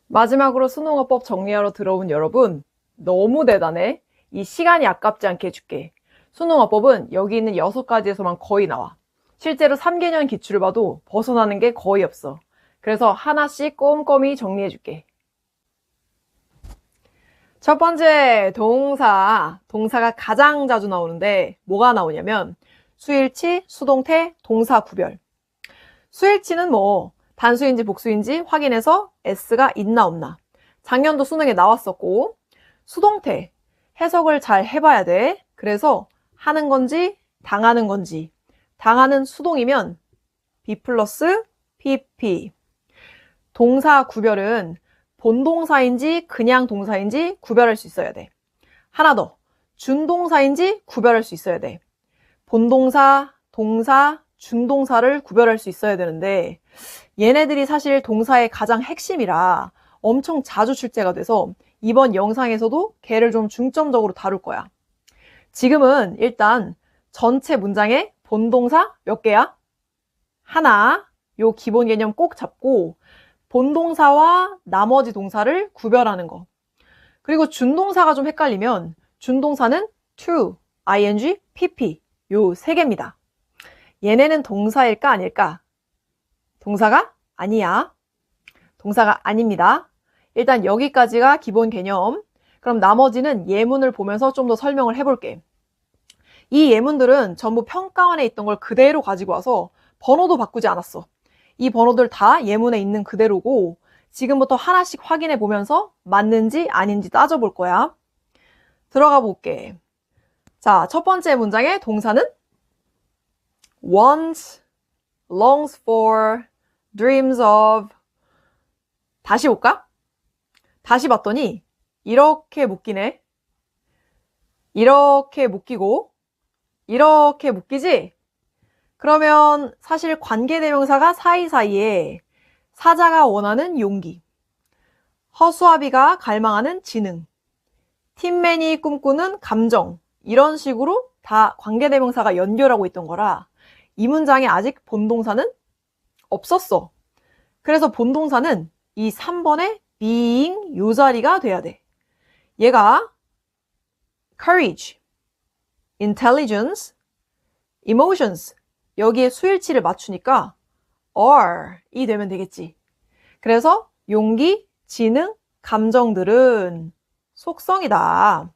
마지막으로 수능어법 정리하러 들어온 여러분, 너무 대단해. 이 시간이 아깝지 않게 해줄게. 수능어법은 여기 있는 6가지에서만 거의 나와. 실제로 3개년 기출을 봐도 벗어나는 게 거의 없어. 그래서 하나씩 꼼꼼히 정리해줄게. 첫 번째, 동사. 동사가 가장 자주 나오는데 뭐가 나오냐면 수일치, 수동태, 동사 구별. 수일치는 단수인지 복수인지 확인해서 S가 있나 없나. 작년도 수능에 나왔었고, 수동태 해석을 잘 해봐야 돼. 그래서 하는 건지 당하는 건지. 당하는 수동이면 B 플러스 PP. 동사 구별은 본동사인지 그냥 동사인지 구별할 수 있어야 돼. 하나 더. 준동사인지 구별할 수 있어야 돼. 본동사, 동사, 준동사를 구별할 수 있어야 되는데 얘네들이 사실 동사의 가장 핵심이라 엄청 자주 출제가 돼서 이번 영상에서도 걔를 좀 중점적으로 다룰 거야. 지금은 일단 전체 문장의 본동사 몇 개야? 하나. 요 기본 개념 꼭 잡고 본동사와 나머지 동사를 구별하는 거. 그리고 준동사가 좀 헷갈리면 준동사는 to, ing, pp 요 3개입니다. 얘네는 동사일까 아닐까? 동사가 아니야. 동사가 아닙니다. 일단 여기까지가 기본 개념. 그럼 나머지는 예문을 보면서 좀 더 설명을 해볼게. 이 예문들은 전부 평가원에 있던 걸 그대로 가지고 와서 번호도 바꾸지 않았어. 이 번호들 다 예문에 있는 그대로고 지금부터 하나씩 확인해 보면서 맞는지 아닌지 따져볼 거야. 들어가 볼게. 자, 첫 번째 문장의 동사는 wants, longs for, dreams of. 다시 볼까? 다시 봤더니 이렇게 묶이네. 이렇게 묶이고 이렇게 묶이지? 그러면 사실 관계대명사가 사이사이에 사자가 원하는 용기, 허수아비가 갈망하는 지능, 팀맨이 꿈꾸는 감정, 이런 식으로 다 관계대명사가 연결하고 있던 거라 이 문장에 아직 본동사는 없었어. 그래서 본동사는 이 3번의 being 요 자리가 돼야 돼. 얘가 courage, intelligence, emotions 여기에 수일치를 맞추니까 are이 되면 되겠지. 그래서 용기, 지능, 감정들은 속성이다.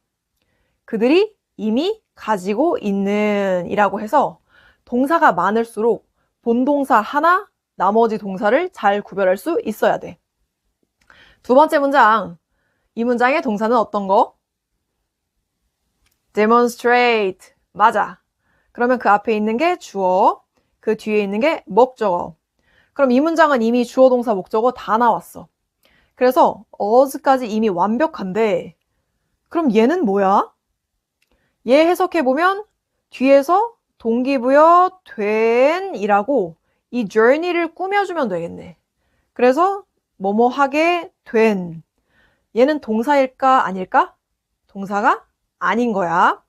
그들이 이미 가지고 있는 이라고 해서 동사가 많을수록 본동사 하나, 나머지 동사를 잘 구별할 수 있어야 돼. 두 번째 문장. 이 문장의 동사는 어떤 거? demonstrate. 맞아. 그러면 그 앞에 있는 게 주어, 그 뒤에 있는 게 목적어. 그럼 이 문장은 이미 주어, 동사, 목적어 다 나왔어. 그래서 as까지 이미 완벽한데 그럼 얘는 뭐야? 얘 해석해보면 뒤에서 동기부여 된 이라고 이 journey를 꾸며주면 되겠네. 그래서 뭐뭐 하게 된. 얘는 동사일까 아닐까? 동사가 아닌 거야.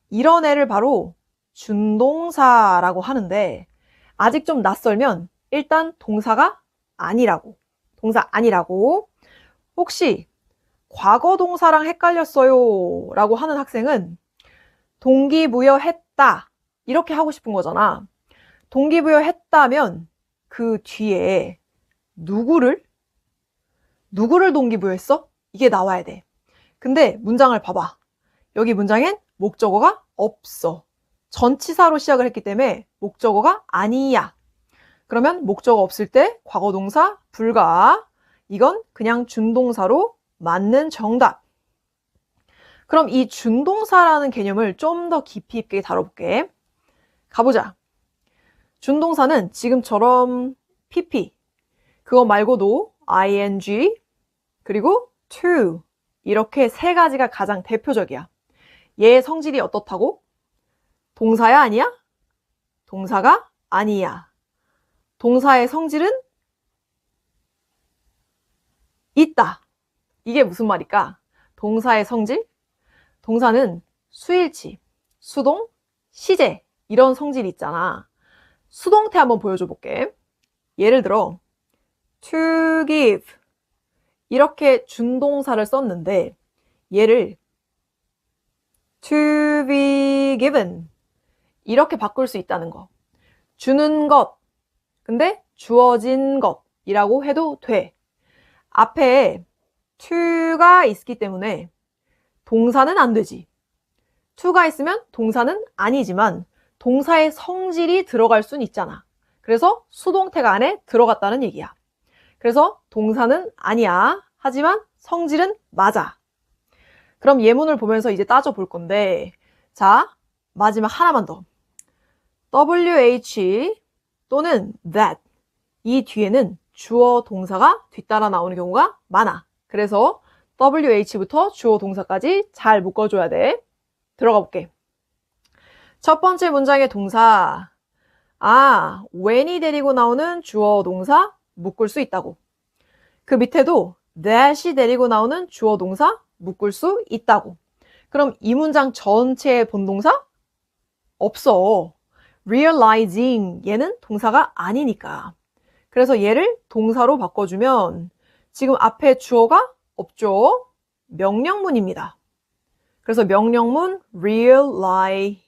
이런 애를 바로 준동사라고 하는데 아직 좀 낯설면 일단 동사가 아니라고. 동사 아니라고. 혹시 과거 동사랑 헷갈렸어요 라고 하는 학생은 동기부여했다 이렇게 하고 싶은 거잖아. 동기부여했다면 그 뒤에 누구를 동기부여했어? 이게 나와야 돼. 근데 문장을 봐봐. 여기 문장엔 목적어가 없어. 전치사로 시작을 했기 때문에 목적어가 아니야. 그러면 목적어 없을 때 과거동사 불가. 이건 그냥 준동사로 맞는 정답. 그럼 이 준동사라는 개념을 좀 더 깊이 있게 다뤄볼게. 가보자. 준동사는 지금처럼 PP, 그거 말고도 ing, 그리고 to 이렇게 3가지가 가장 대표적이야. 얘의 성질이 어떻다고? 동사야 아니야? 동사가 아니야. 동사의 성질은 있다. 이게 무슨 말일까? 동사의 성질? 동사는 수일치, 수동, 시제 이런 성질이 있잖아. 수동태 한번 보여줘 볼게. 예를 들어 to give 이렇게 준동사를 썼는데 얘를 to be given 이렇게 바꿀 수 있다는 거. 주는 것, 근데 주어진 것이라고 해도 돼. 앞에 to가 있기 때문에 동사는 안 되지. to가 있으면 동사는 아니지만 동사의 성질이 들어갈 순 있잖아. 그래서 수동태가 안에 들어갔다는 얘기야. 그래서 동사는 아니야. 하지만 성질은 맞아. 그럼 예문을 보면서 이제 따져볼 건데, 자, 마지막 하나만 더. WH 또는 that 이 뒤에는 주어 동사가 뒤따라 나오는 경우가 많아. 그래서 WH부터 주어 동사까지 잘 묶어줘야 돼. 들어가 볼게. 첫 번째 문장의 동사. when이 데리고 나오는 주어 동사 묶을 수 있다고. 그 밑에도 that이 데리고 나오는 주어 동사 묶을 수 있다고. 그럼 이 문장 전체의 본동사? 없어. realizing 얘는 동사가 아니니까. 그래서 얘를 동사로 바꿔주면 지금 앞에 주어가 없죠? 명령문입니다. 그래서 명령문 realize.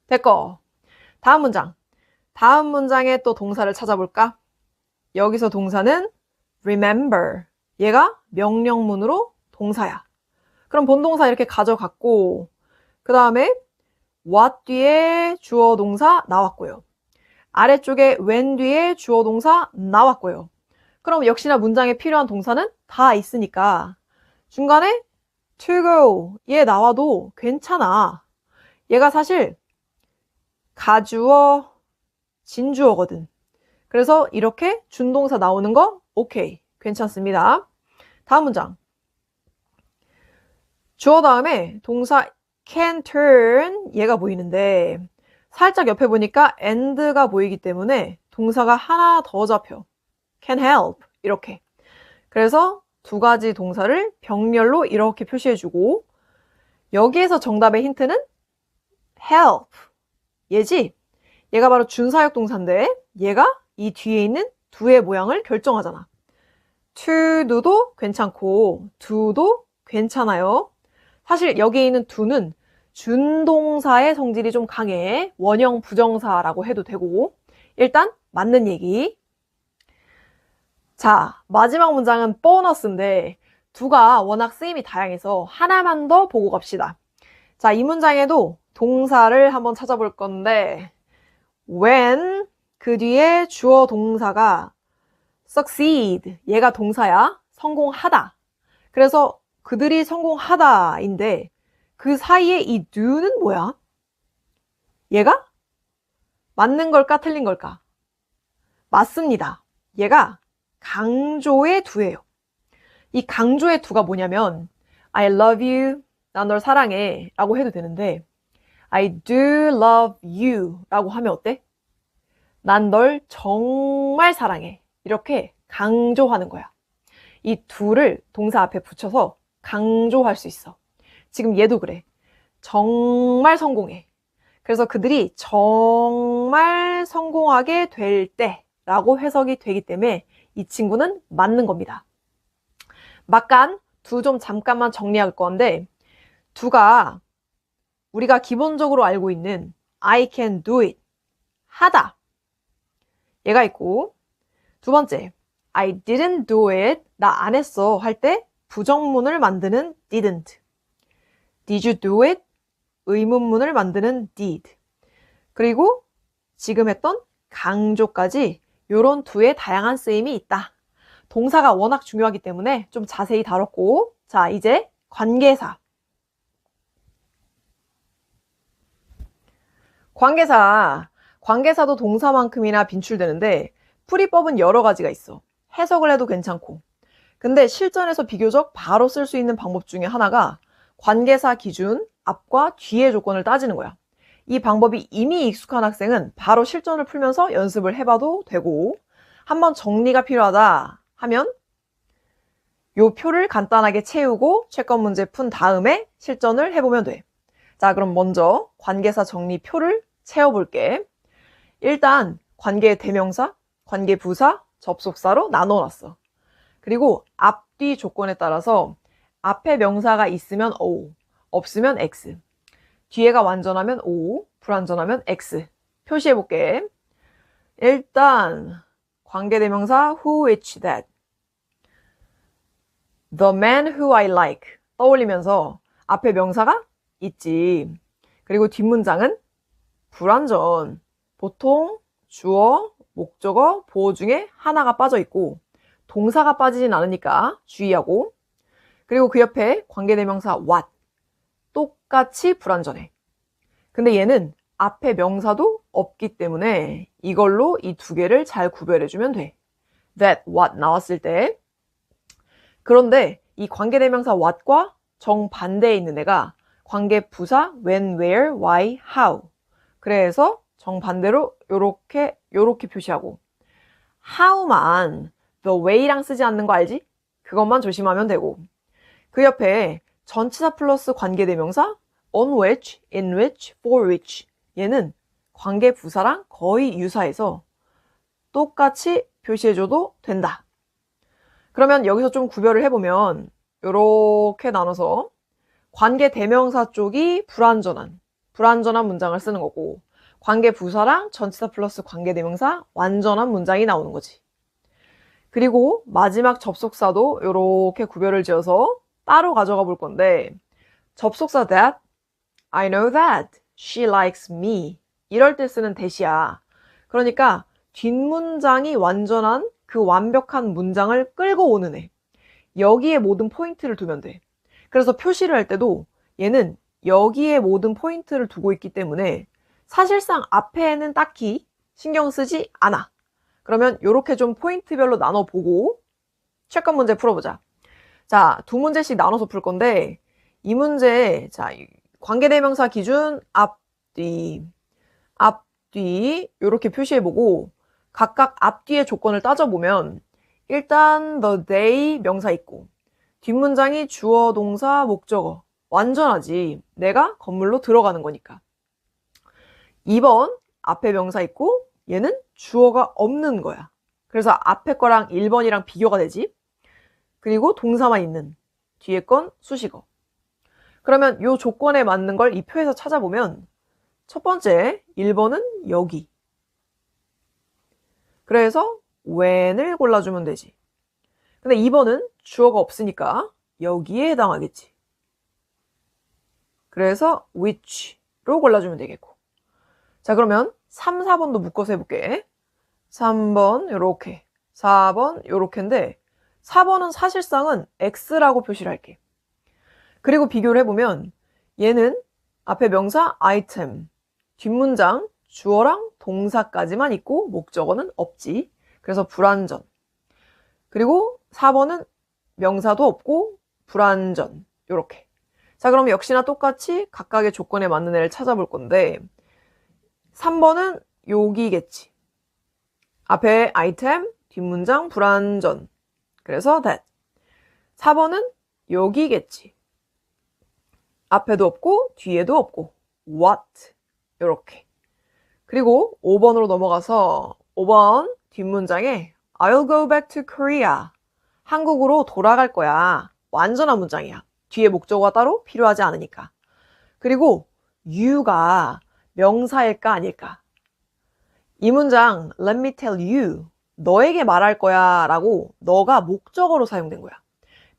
됐고. 다음 문장. 다음 문장에 또 동사를 찾아볼까? 여기서 동사는 remember. 얘가 명령문으로 동사야. 그럼 본동사 이렇게 가져갔고 그 다음에 what 뒤에 주어 동사 나왔고요. 아래쪽에 when 뒤에 주어 동사 나왔고요. 그럼 역시나 문장에 필요한 동사는 다 있으니까 중간에 to go 얘 나와도 괜찮아. 얘가 사실 가주어, 진주어거든. 그래서 이렇게 준동사 나오는 거 오케이. 괜찮습니다. 다음 문장. 주어 다음에 동사 can turn 얘가 보이는데 살짝 옆에 보니까 and가 보이기 때문에 동사가 하나 더 잡혀. can help 이렇게. 그래서 두 가지 동사를 병렬로 이렇게 표시해주고 여기에서 정답의 힌트는 help 얘지? 얘가 바로 준사역 동사인데 얘가 이 뒤에 있는 do의 모양을 결정하잖아. to do도 괜찮고 do도 괜찮아요. 사실 여기 있는 do는 준동사의 성질이 좀 강해. 원형 부정사라고 해도 되고 일단 맞는 얘기. 자, 마지막 문장은 보너스인데 do가 워낙 쓰임이 다양해서 하나만 더 보고 갑시다. 자, 이 문장에도 동사를 한번 찾아볼 건데 when 그 뒤에 주어 동사가 succeed 얘가 동사야. 성공하다. 그래서 그들이 성공하다인데 그 사이에 이 do는 뭐야? 얘가 맞는 걸까 틀린 걸까? 맞습니다. 얘가 강조의 do예요. 이 강조의 do가 뭐냐면 I love you 난 널 사랑해 라고 해도 되는데 I do love you 라고 하면 어때? 난 널 정말 사랑해. 이렇게 강조하는 거야. 이 do를 동사 앞에 붙여서 강조할 수 있어. 지금 얘도 그래. 정말 성공해. 그래서 그들이 정말 성공하게 될 때 라고 해석이 되기 때문에 이 친구는 맞는 겁니다. 막간 do 좀 잠깐만 정리할 건데 do가 우리가 기본적으로 알고 있는 I can do it 하다 얘가 있고 두 번째 I didn't do it 나 안 했어 할 때 부정문을 만드는 didn't Did you do it? 의문문을 만드는 did 그리고 지금 했던 강조까지 요런 do의 다양한 쓰임이 있다. 동사가 워낙 중요하기 때문에 좀 자세히 다뤘고 자 이제 관계사 관계사도 동사만큼이나 빈출되는데 풀이법은 여러 가지가 있어. 해석을 해도 괜찮고 근데 실전에서 비교적 바로 쓸 수 있는 방법 중에 하나가 관계사 기준 앞과 뒤의 조건을 따지는 거야. 이 방법이 이미 익숙한 학생은 바로 실전을 풀면서 연습을 해봐도 되고 한번 정리가 필요하다 하면 요 표를 간단하게 채우고 채권 문제 푼 다음에 실전을 해보면 돼. 자, 그럼 먼저 관계사 정리 표를 채워볼게. 일단 관계의 대명사, 관계 부사, 접속사로 나눠놨어. 그리고 앞뒤 조건에 따라서 앞에 명사가 있으면 O, 없으면 X, 뒤에가 완전하면 O, 불완전하면 X. 표시해볼게. 일단 관계대명사 who, which, that. The man who I like 떠올리면서 앞에 명사가 있지. 그리고 뒷문장은 불완전. 보통 주어, 목적어, 보어 중에 하나가 빠져있고 동사가 빠지진 않으니까 주의하고, 그리고 그 옆에 관계대명사 what 똑같이 불완전해. 근데 얘는 앞에 명사도 없기 때문에 이걸로 이 두 개를 잘 구별해주면 돼. that, what 나왔을 때. 그런데 이 관계대명사 what과 정반대에 있는 애가 관계부사 when, where, why, how. 그래서 정반대로 요렇게 표시하고, how만 the way랑 쓰지 않는 거 알지? 그것만 조심하면 되고, 그 옆에 전치사 플러스 관계대명사 on which, in which, for which. 얘는 관계부사랑 거의 유사해서 똑같이 표시해줘도 된다. 그러면 여기서 좀 구별을 해보면 이렇게 나눠서 관계대명사 쪽이 불완전한 문장을 쓰는 거고, 관계부사랑 전치사 플러스 관계대명사 완전한 문장이 나오는 거지. 그리고 마지막 접속사도 이렇게 구별을 지어서 따로 가져가 볼 건데, 접속사 that, I know that, she likes me 이럴 때 쓰는 that이야. 그러니까 뒷문장이 완전한 그 완벽한 문장을 끌고 오는 애. 여기에 모든 포인트를 두면 돼. 그래서 표시를 할 때도 얘는 여기에 모든 포인트를 두고 있기 때문에 사실상 앞에는 딱히 신경 쓰지 않아. 그러면 이렇게 좀 포인트별로 나눠보고 체크 문제 풀어보자. 자, 두 문제씩 나눠서 풀 건데, 이 문제, 자, 관계대명사 기준 앞뒤 이렇게 표시해보고 각각 앞뒤의 조건을 따져보면, 일단 the day 명사 있고 뒷문장이 주어, 동사, 목적어 완전하지. 내가 건물로 들어가는 거니까. 2번 앞에 명사 있고 얘는 주어가 없는 거야. 그래서 앞에 거랑 1번이랑 비교가 되지. 그리고 동사만 있는 뒤에 건 수식어. 그러면 이 조건에 맞는 걸 이 표에서 찾아보면 첫 번째 1번은 여기. 그래서 when을 골라주면 되지. 근데 2번은 주어가 없으니까 여기에 해당하겠지. 그래서 which로 골라주면 되겠고. 자, 그러면 3, 4번도 묶어서 해볼게. 3번 요렇게, 4번 요렇게인데 4번은 사실상은 X라고 표시를 할게. 그리고 비교를 해보면 얘는 앞에 명사 item, 뒷문장 주어랑 동사까지만 있고 목적어는 없지. 그래서 불완전. 그리고 4번은 명사도 없고 불완전. 요렇게. 자, 그럼 역시나 똑같이 각각의 조건에 맞는 애를 찾아볼 건데 3번은 여기겠지. 앞에 item, 뒷문장 불완전. 그래서 that. 4번은 여기겠지. 앞에도 없고 뒤에도 없고 what. 요렇게. 그리고 5번으로 넘어가서 5번 뒷문장에 I'll go back to Korea. 한국으로 돌아갈 거야. 완전한 문장이야. 뒤에 목적어가 따로 필요하지 않으니까. 그리고 you가 명사일까 아닐까? 이 문장 let me tell you, 너에게 말할 거야 라고 너가 목적어로 사용된 거야.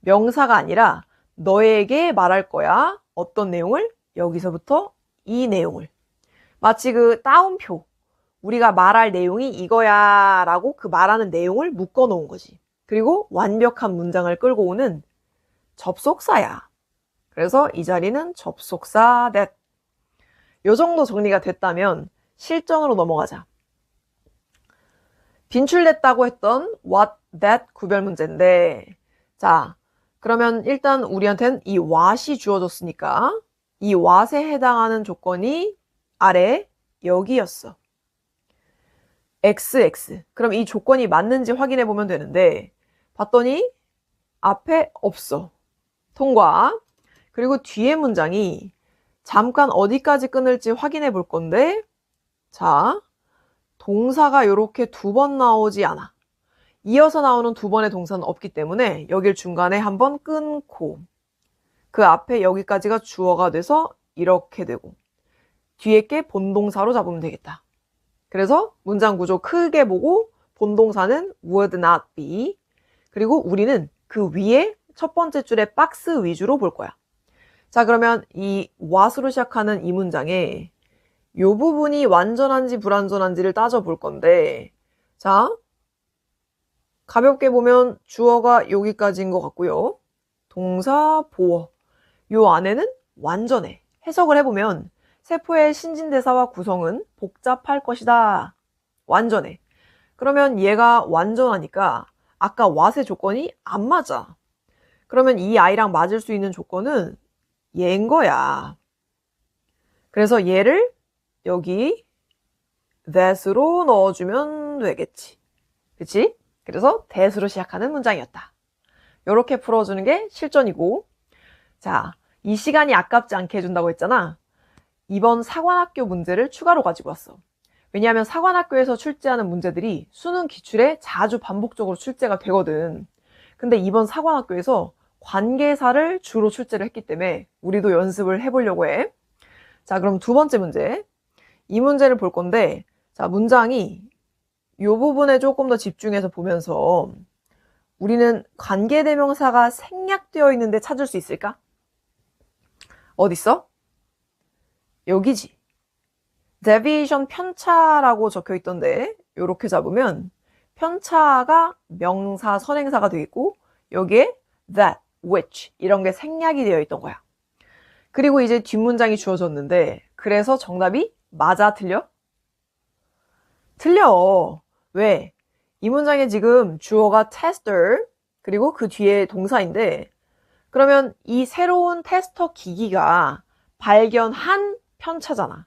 명사가 아니라 너에게 말할 거야. 어떤 내용을? 여기서부터 이 내용을. 마치 그 따옴표, 우리가 말할 내용이 이거야 라고 그 말하는 내용을 묶어 놓은 거지. 그리고 완벽한 문장을 끌고 오는 접속사야. 그래서 이 자리는 접속사 that. 요 정도 정리가 됐다면 실전으로 넘어가자. 빈출됐다고 했던 what, that 구별 문제인데, 자, 그러면 일단 우리한테는 이 what이 주어졌으니까 이 what에 해당하는 조건이 아래 여기였어. XX. 그럼 이 조건이 맞는지 확인해 보면 되는데 봤더니 앞에 없어. 통과. 그리고 뒤에 문장이 잠깐 어디까지 끊을지 확인해 볼 건데, 자, 동사가 이렇게 2번 나오지 않아. 이어서 나오는 두 번의 동사는 없기 때문에 여길 중간에 한번 끊고 그 앞에 여기까지가 주어가 돼서 이렇게 되고 뒤에 게 본동사로 잡으면 되겠다. 그래서 문장 구조 크게 보고 본동사는 would not be 그리고 우리는 그 위에 첫 번째 줄의 박스 위주로 볼 거야. 자, 그러면 이 what으로 시작하는 이 문장에 이 부분이 완전한지 불완전한지를 따져볼 건데 자, 가볍게 보면 주어가 여기까지인 것 같고요. 동사 보어 요 안에는 완전해. 해석을 해보면 세포의 신진대사와 구성은 복잡할 것이다. 완전해. 그러면 얘가 완전하니까 아까 what의 조건이 안 맞아. 그러면 이 아이랑 맞을 수 있는 조건은 얘인 거야. 그래서 얘를 여기 that으로 넣어주면 되겠지. 그치? 그래서 that으로 시작하는 문장이었다. 이렇게 풀어주는 게 실전이고 자, 이 시간이 아깝지 않게 해준다고 했잖아. 이번 사관학교 문제를 추가로 가지고 왔어. 왜냐하면 사관학교에서 출제하는 문제들이 수능 기출에 자주 반복적으로 출제가 되거든. 근데 이번 사관학교에서 관계사를 주로 출제를 했기 때문에 우리도 연습을 해보려고 해. 자, 그럼 두 번째 문제. 이 문제를 볼 건데 자, 문장이 이 부분에 조금 더 집중해서 보면서 우리는 관계대명사가 생략되어 있는데 찾을 수 있을까? 어딨어? 여기지. deviation 편차라고 적혀 있던데 이렇게 잡으면 편차가 명사, 선행사가 되겠고 여기에 that, which 이런 게 생략이 되어 있던 거야. 그리고 이제 뒷문장이 주어졌는데 그래서 정답이 맞아, 틀려? 틀려. 왜? 이 문장에 지금 주어가 tester 그리고 그 뒤에 동사인데 그러면 이 새로운 테스터 기기가 발견한 편차잖아.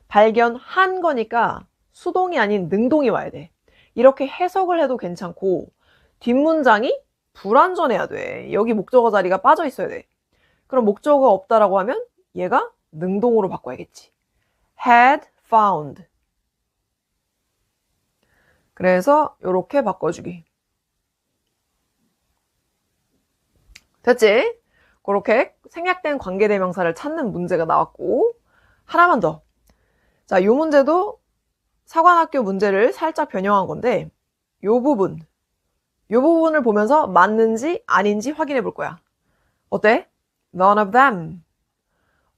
발견한 거니까 수동이 아닌 능동이 와야 돼. 이렇게 해석을 해도 괜찮고 뒷문장이 불완전해야 돼. 여기 목적어 자리가 빠져 있어야 돼. 그럼 목적어가 없다라고 하면 얘가 능동으로 바꿔야겠지. had found. 그래서 이렇게 바꿔주기. 됐지? 그렇게 생략된 관계대명사를 찾는 문제가 나왔고 하나만 더. 자, 이 문제도 사관학교 문제를 살짝 변형한 건데 이 부분을 보면서 맞는지 아닌지 확인해 볼 거야. 어때? None of them.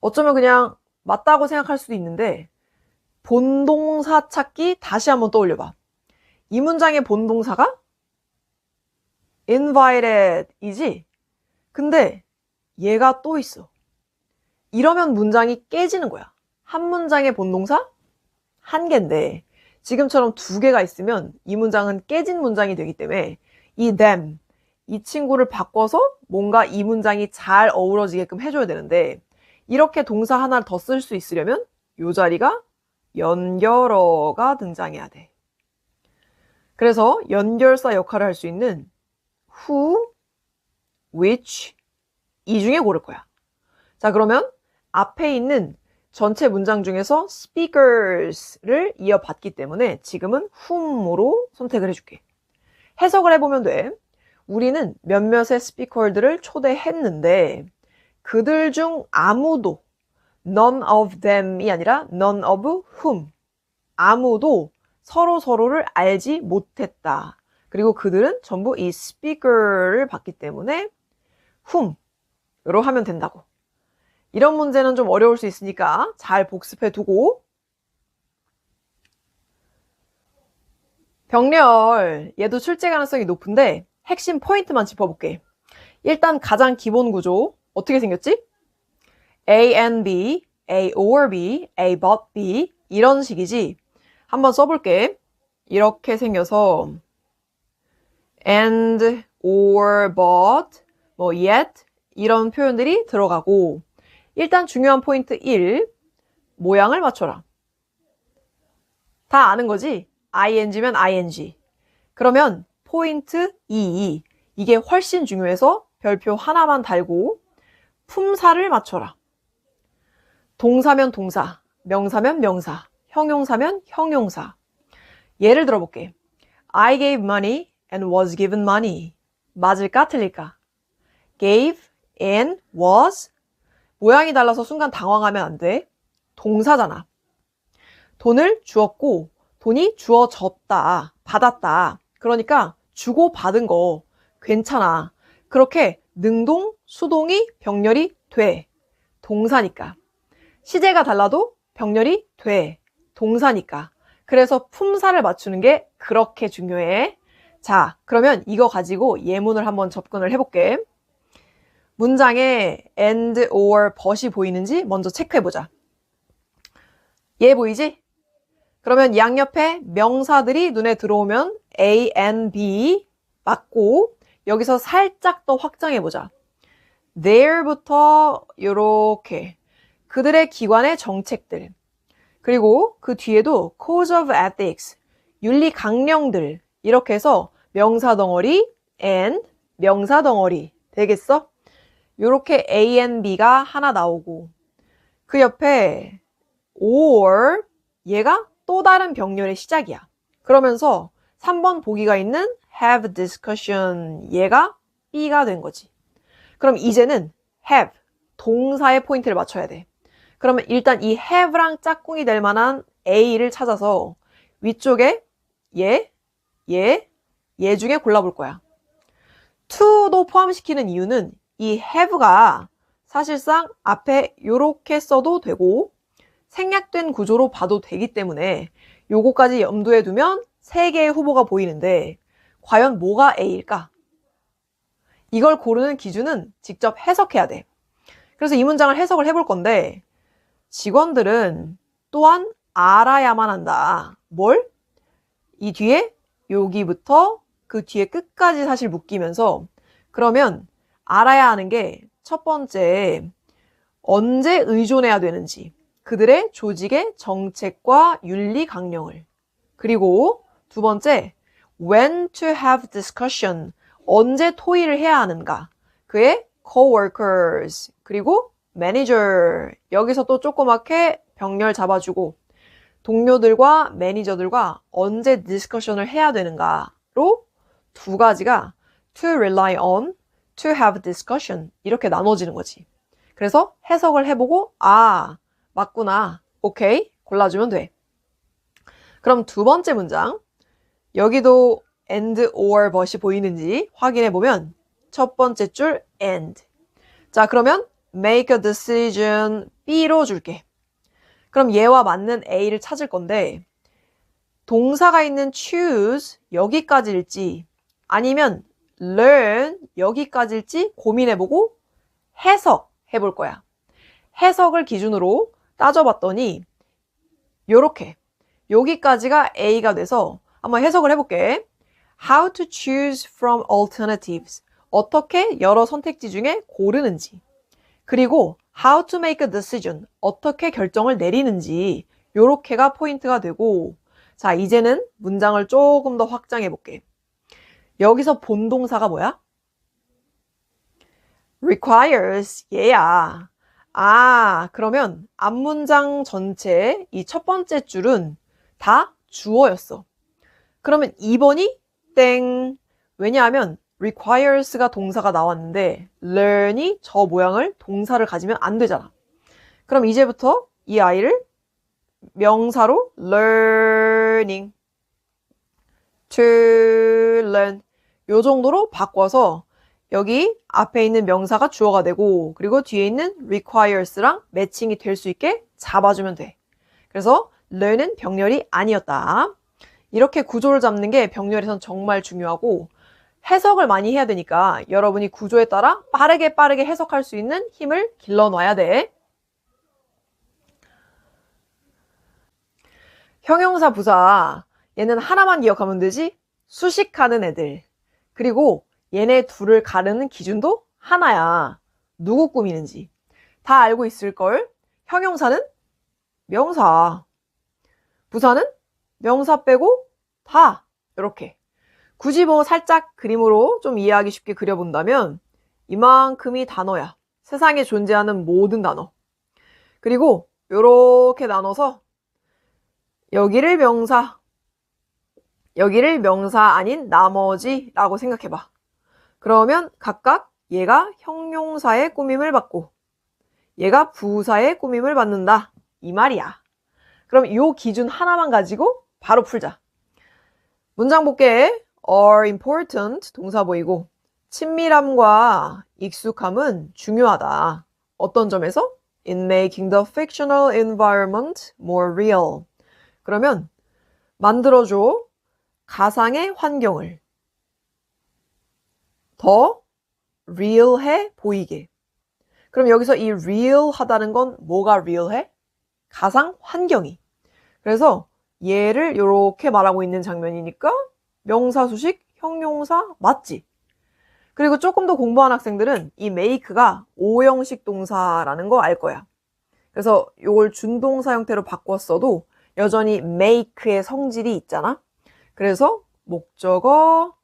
어쩌면 그냥 맞다고 생각할 수도 있는데 본동사 찾기 다시 한번 떠올려봐. 이 문장의 본동사가 invited 이지? 근데 얘가 또 있어. 이러면 문장이 깨지는 거야. 한 문장의 본동사 한 개인데 지금처럼 두 개가 있으면 이 문장은 깨진 문장이 되기 때문에 이 them, 이 친구를 바꿔서 뭔가 이 문장이 잘 어우러지게끔 해줘야 되는데 이렇게 동사 하나를 더 쓸 수 있으려면 이 자리가 연결어가 등장해야 돼. 그래서 연결사 역할을 할 수 있는 who, which 이 중에 고를 거야. 자, 그러면 앞에 있는 전체 문장 중에서 speakers를 이어받기 때문에 지금은 whom으로 선택을 해줄게. 해석을 해보면 돼. 우리는 몇몇의 스피커들을 초대했는데 그들 중 아무도 none of them이 아니라 none of whom 아무도 서로를 알지 못했다. 그리고 그들은 전부 이 speaker를 받기 때문에 whom으로 하면 된다고. 이런 문제는 좀 어려울 수 있으니까 잘 복습해 두고 병렬 얘도 출제 가능성이 높은데 핵심 포인트만 짚어볼게. 일단 가장 기본 구조 어떻게 생겼지? A and B, A or B, A but B 이런 식이지. 한번 써볼게. 이렇게 생겨서 and, or, but, 뭐 yet 이런 표현들이 들어가고 일단 중요한 포인트 1 모양을 맞춰라. 다 아는 거지? ing면 ing. 그러면 포인트 2 이게 훨씬 중요해서 별표 하나만 달고 품사를 맞춰라. 동사면 동사, 명사면 명사, 형용사면 형용사. 예를 들어볼게. I gave money and was given money. 맞을까 틀릴까? gave and was 모양이 달라서 순간 당황하면 안 돼. 동사잖아. 돈을 주었고 돈이 주어졌다, 받았다. 그러니까 주고 받은 거 괜찮아. 그렇게 능동, 수동이 병렬이 돼. 동사니까. 시제가 달라도 병렬이 돼. 동사니까. 그래서 품사를 맞추는 게 그렇게 중요해. 자, 그러면 이거 가지고 예문을 한번 접근을 해볼게. 문장에 and, or, but이 보이는지 먼저 체크해보자. 얘 보이지? 그러면 양옆에 명사들이 눈에 들어오면 A and B 맞고 여기서 살짝 더 확장해보자. there부터 요렇게 그들의 기관의 정책들 그리고 그 뒤에도 code of ethics 윤리 강령들 이렇게 해서 명사 덩어리 and 명사 덩어리 되겠어? 요렇게 A and B가 하나 나오고 그 옆에 or 얘가 또 다른 병렬의 시작이야. 그러면서 3번 보기가 있는 have discussion 얘가 B가 된 거지. 그럼 이제는 have 동사의 포인트를 맞춰야 돼. 그러면 일단 이 have랑 짝꿍이 될 만한 A를 찾아서 위쪽에 얘 중에 골라볼 거야. to도 포함시키는 이유는 이 have가 사실상 앞에 요렇게 써도 되고 생략된 구조로 봐도 되기 때문에 요거까지 염두에 두면 3개의 후보가 보이는데 과연 뭐가 A일까? 이걸 고르는 기준은 직접 해석해야 돼. 그래서 이 문장을 해석을 해볼 건데 직원들은 또한 알아야만 한다. 뭘? 이 뒤에 여기부터 그 뒤에 끝까지 사실 묶이면서 그러면 알아야 하는 게 첫 번째 언제 의존해야 되는지 그들의 조직의 정책과 윤리 강령을 그리고 두 번째 when to have discussion 언제 토의를 해야 하는가 그의 coworkers 그리고 manager 여기서 또 조그맣게 병렬 잡아주고 동료들과 매니저들과 언제 디스커션을 해야 되는가로 두 가지가 to rely on, to have discussion 이렇게 나눠지는 거지. 그래서 해석을 해보고 아 맞구나 오케이 골라주면 돼. 그럼 두 번째 문장 여기도 and or but이 보이는지 확인해보면 첫 번째 줄 and 자 그러면 make a decision B로 줄게. 그럼 얘와 맞는 A를 찾을 건데 동사가 있는 choose 여기까지일지 아니면 learn 여기까지일지 고민해보고 해석해볼 거야. 해석을 기준으로 따져봤더니 요렇게 여기까지가 A가 돼서 한번 해석을 해볼게. How to choose from alternatives 어떻게 여러 선택지 중에 고르는지 그리고 how to make a decision 어떻게 결정을 내리는지 요렇게가 포인트가 되고 자 이제는 문장을 조금 더 확장해 볼게. 여기서 본동사가 뭐야? requires 얘야. 아 그러면 앞문장 전체 이 첫 번째 줄은 다 주어였어. 그러면 2번이 땡. 왜냐하면 requires가 동사가 나왔는데 learn이 저 모양을 동사를 가지면 안 되잖아. 그럼 이제부터 이 아이를 명사로 learning, to learn 요 정도로 바꿔서 여기 앞에 있는 명사가 주어가 되고 그리고 뒤에 있는 requires랑 매칭이 될 수 있게 잡아주면 돼. 그래서 learn은 병렬이 아니었다. 이렇게 구조를 잡는 게 병렬에선 정말 중요하고 해석을 많이 해야 되니까 여러분이 구조에 따라 빠르게 해석할 수 있는 힘을 길러놔야 돼. 형용사 부사 얘는 하나만 기억하면 되지 수식하는 애들 그리고 얘네 둘을 가르는 기준도 하나야. 누구 꾸미는지 다 알고 있을걸. 형용사는 명사 부사는 명사 빼고 다 이렇게 굳이 뭐 살짝 그림으로 좀 이해하기 쉽게 그려본다면 이만큼이 단어야. 세상에 존재하는 모든 단어. 그리고 이렇게 나눠서 여기를 명사, 여기를 명사 아닌 나머지라고 생각해봐. 그러면 각각 얘가 형용사의 꾸밈을 받고 얘가 부사의 꾸밈을 받는다. 이 말이야. 그럼 이 기준 하나만 가지고 바로 풀자. 문장 볼게. are important 동사 보이고 친밀함과 익숙함은 중요하다. 어떤 점에서? In making the fictional environment more real. 그러면 만들어줘. 가상의 환경을 더 real해 보이게. 그럼 여기서 이 real하다는 건 뭐가 real해? 가상 환경이. 그래서 얘를 이렇게 말하고 있는 장면이니까 명사, 수식, 형용사 맞지? 그리고 조금 더 공부한 학생들은 이 make가 5형식 동사라는 거 알 거야. 그래서 이걸 준동사 형태로 바꿨어도 여전히 make의 성질이 있잖아. 그래서 목적어,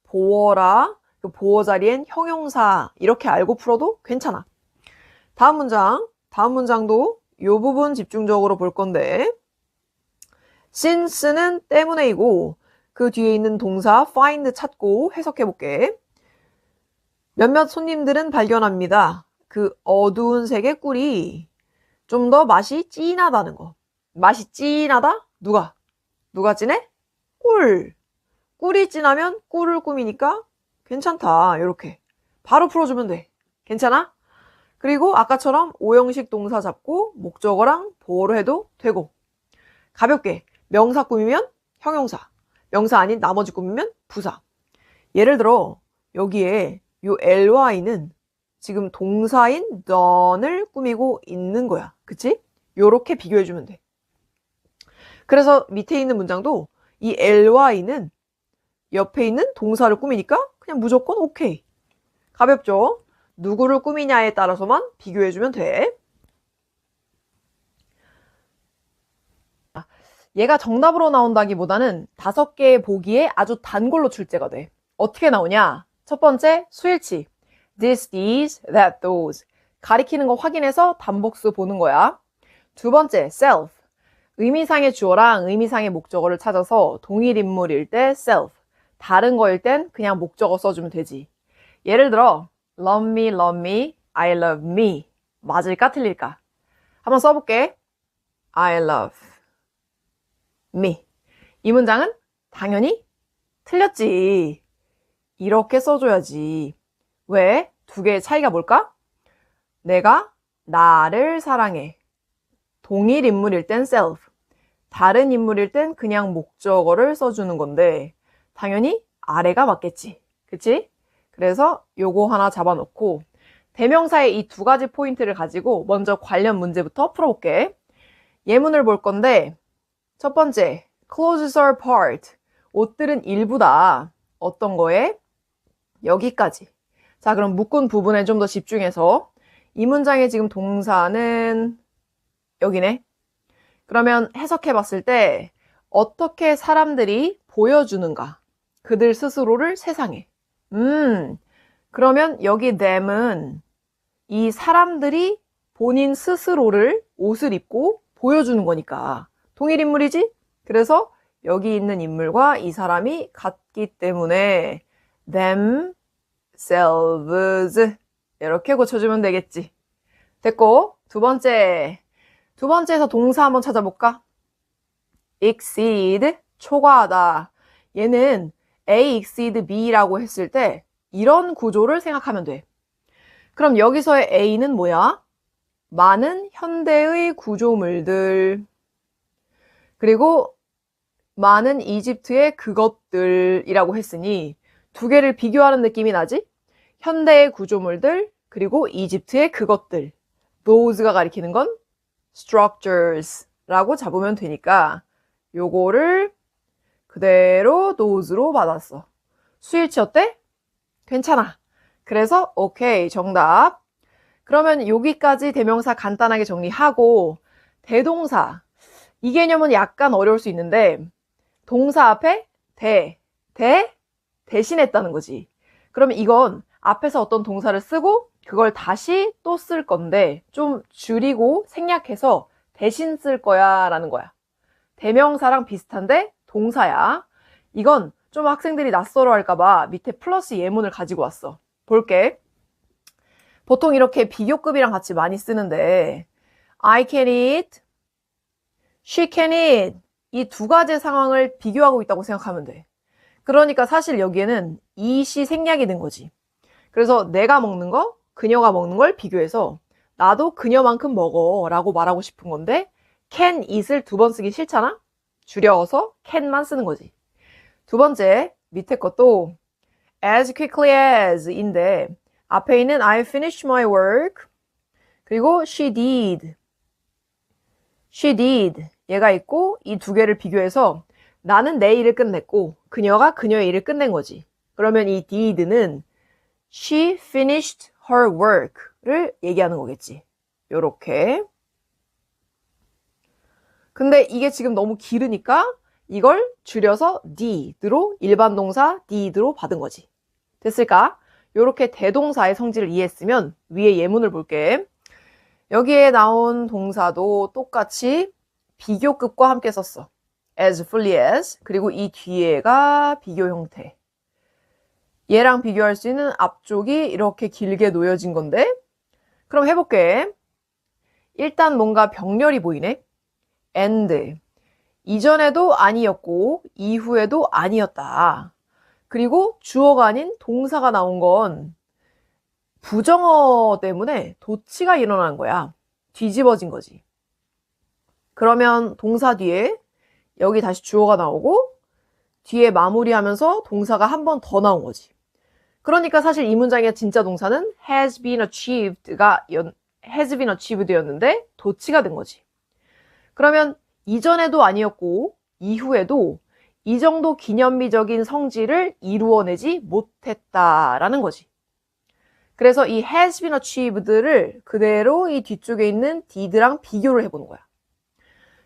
보어라, 그 보어 자리엔 형용사 이렇게 알고 풀어도 괜찮아. 다음 문장도 이 부분 집중적으로 볼 건데 since는 때문에이고 그 뒤에 있는 동사 find 찾고 해석해 볼게. 몇몇 손님들은 발견합니다. 그 어두운 색의 꿀이 좀 더 맛이 진하다는 거. 맛이 진하다? 누가 진해? 꿀. 꿀이 진하면 꿀을 꾸미니까 괜찮다. 이렇게 바로 풀어주면 돼. 괜찮아? 그리고 아까처럼 5형식 동사 잡고 목적어랑 보어로 해도 되고 가볍게 명사 꾸미면 형용사, 명사 아닌 나머지 꾸미면 부사. 예를 들어 여기에 요 ly는 지금 동사인 done을 꾸미고 있는 거야. 그치? 요렇게 비교해주면 돼. 그래서 밑에 있는 문장도 이 ly는 옆에 있는 동사를 꾸미니까 그냥 무조건 오케이. 가볍죠? 누구를 꾸미냐에 따라서만 비교해주면 돼. 얘가 정답으로 나온다기보다는 5개의 보기에 아주 단골로 출제가 돼. 어떻게 나오냐? 첫 번째, 수일치. this, these, that, those. 가리키는 거 확인해서 단복수 보는 거야. 두 번째, self. 의미상의 주어랑 의미상의 목적어를 찾아서 동일 인물일 때 self. 다른 거일 땐 그냥 목적어 써주면 되지. 예를 들어 love me, I love me. 맞을까 틀릴까? 한번 써볼게. I love me. 이 문장은 당연히 틀렸지. 이렇게 써줘야지. 왜? 두 개의 차이가 뭘까? 내가 나를 사랑해. 동일 인물일 땐 self. 다른 인물일 땐 그냥 목적어를 써주는 건데 당연히 아래가 맞겠지. 그치? 그래서 요거 하나 잡아놓고 대명사의 이 2가지 포인트를 가지고 먼저 관련 문제부터 풀어볼게. 예문을 볼 건데 첫 번째, clothes are part. 옷들은 일부다. 어떤 거에? 여기까지. 자, 그럼 묶은 부분에 좀 더 집중해서 이 문장의 지금 동사는 여기네. 그러면 해석해 봤을 때 어떻게 사람들이 보여주는가? 그들 스스로를 세상에. 그러면 여기 them은 이 사람들이 본인 스스로를 옷을 입고 보여주는 거니까 동일 인물이지? 그래서 여기 있는 인물과 이 사람이 같기 때문에 themselves 이렇게 고쳐주면 되겠지. 됐고, 두 번째에서 동사 한번 찾아볼까? exceed, 초과하다. 얘는 A exceed B라고 했을 때 이런 구조를 생각하면 돼. 그럼 여기서의 A는 뭐야? 많은 현대의 구조물들, 그리고 많은 이집트의 그것들이라고 했으니 두 개를 비교하는 느낌이 나지? 현대의 구조물들, 그리고 이집트의 그것들. those가 가리키는 건 structures라고 잡으면 되니까 요거를 그대로 those로 받았어. 수일치 어때? 괜찮아. 그래서 오케이, 정답. 그러면 여기까지 대명사 간단하게 정리하고 대동사. 이 개념은 약간 어려울 수 있는데 동사 앞에 대신했다는 거지. 그러면 이건 앞에서 어떤 동사를 쓰고 그걸 다시 또 쓸 건데 좀 줄이고 생략해서 대신 쓸 거야 라는 거야. 대명사랑 비슷한데 동사야. 이건 좀 학생들이 낯설어 할까봐 밑에 플러스 예문을 가지고 왔어. 볼게. 보통 이렇게 비교급이랑 같이 많이 쓰는데 I can eat, she can eat 이 두 가지 상황을 비교하고 있다고 생각하면 돼. 그러니까 사실 여기에는 eat이 생략이 된 거지. 그래서 내가 먹는 거, 그녀가 먹는 걸 비교해서 나도 그녀만큼 먹어 라고 말하고 싶은 건데 can eat을 두 번 쓰기 싫잖아? 줄여서 can만 쓰는 거지. 두 번째, 밑에 것도 as quickly as 인데 앞에 있는 I finished my work 그리고 she did 얘가 있고 이 두 개를 비교해서 나는 내 일을 끝냈고 그녀가 그녀의 일을 끝낸 거지. 그러면 이 did는 she finished her work를 얘기하는 거겠지. 요렇게. 근데 이게 지금 너무 길으니까 이걸 줄여서 did로 일반 동사 did로 받은 거지. 됐을까? 요렇게 대동사의 성질을 이해했으면 위에 예문을 볼게. 여기에 나온 동사도 똑같이 비교급과 함께 썼어. as fully as 그리고 이 뒤에가 비교 형태. 얘랑 비교할 수 있는 앞쪽이 이렇게 길게 놓여진 건데 그럼 해볼게. 일단 뭔가 병렬이 보이네. and 이전에도 아니었고 이후에도 아니었다. 그리고 주어가 아닌 동사가 나온 건 부정어 때문에 도치가 일어난 거야. 뒤집어진 거지. 그러면 동사 뒤에 여기 다시 주어가 나오고 뒤에 마무리하면서 동사가 한 번 더 나온 거지. 그러니까 사실 이 문장의 진짜 동사는 has been achieved였는데 도치가 된 거지. 그러면 이전에도 아니었고 이후에도 이 정도 기념비적인 성질을 이루어내지 못했다라는 거지. 그래서 이 has been achieved를 그대로 이 뒤쪽에 있는 did랑 비교를 해보는 거야.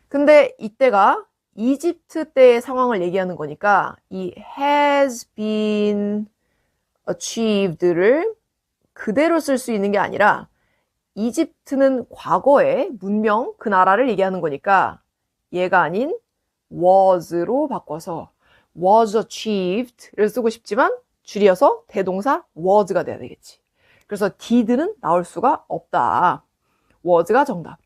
근데 이때가 이집트 때의 상황을 얘기하는 거니까 이 has been achieved를 그대로 쓸 수 있는 게 아니라 이집트는 과거의 문명, 그 나라를 얘기하는 거니까 얘가 아닌 was로 바꿔서 was achieved를 쓰고 싶지만 줄여서 대동사 was가 돼야 되겠지. 그래서 did는 나올 수가 없다. was가 정답.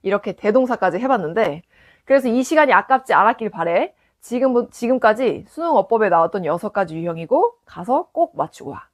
이렇게 대동사까지 해봤는데 그래서 이 시간이 아깝지 않았길 바래. 지금까지 수능 어법에 나왔던 6가지 유형이고 가서 꼭 맞추고 와.